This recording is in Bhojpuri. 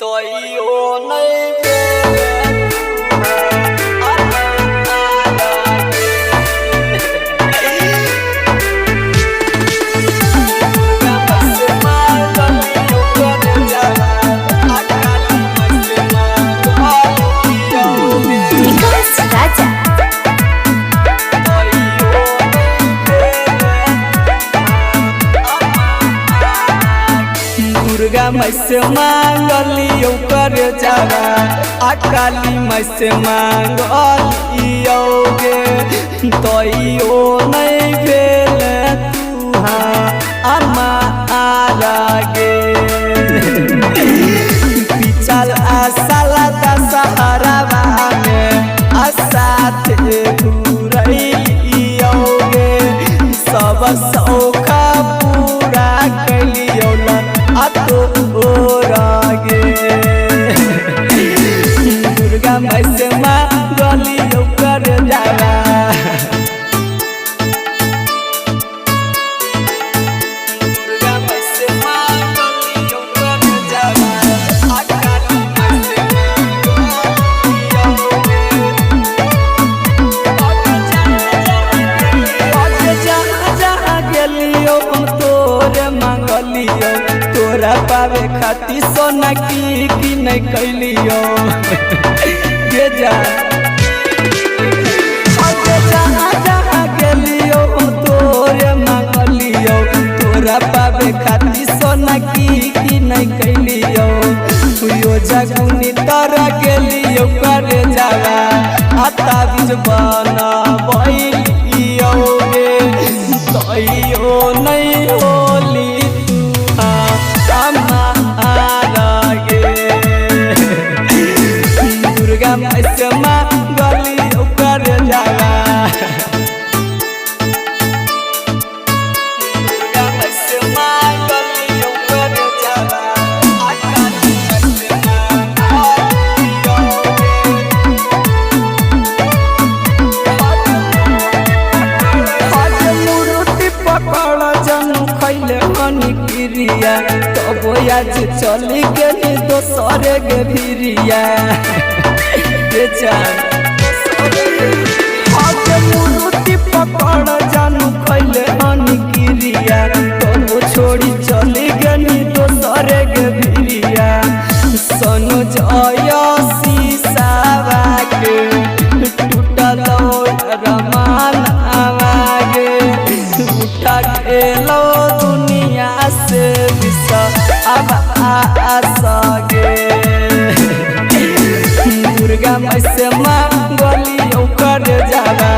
तोइयो नहीं दुर्गा माई से मांगलियो कर जावा अकाली माई से मांगलियो गे तोइयो नहीं भेल तुहा अम्मा आगे पिछल आसाला दशहरावा में आसात घुरइयो गे सब सौखा पूरा कलियो दुर्गा माई से मांगलियो कर जावा दुर्गा माई से मांगलियो कर जावा अकाली माई से गेलियो तोरे मांगलियो तोरा पावे खाती सोना की नहीं कैलियो गे जा गेलियो तोरे मांगलियो तोरा पावे खाती सोना की नहीं कैलियो यो जगुनी तोरा गेलियो कर जावा आता बीज बना बैलियो गे तोइयो नहीं होली दुर्गा माई से मांगलियो कर जावा दुर्गा माई से मांगलियो कर जावा अकाली माई से मांगलियो आज मूर्ति पकड़ जन खैले हनी क्रिया तब आज चली गई दोसरे गे भिरिया मूर्ति पकड़ जानू खैले हनी क्रिया तब छोड़ी चली गई दोसरे गे भिरिया सोनू जय शीशावा के टूटल रमान आवागे उठा गेलो दुनिया से अब आसगे दुर्गा माई से मांगलियो कर जावा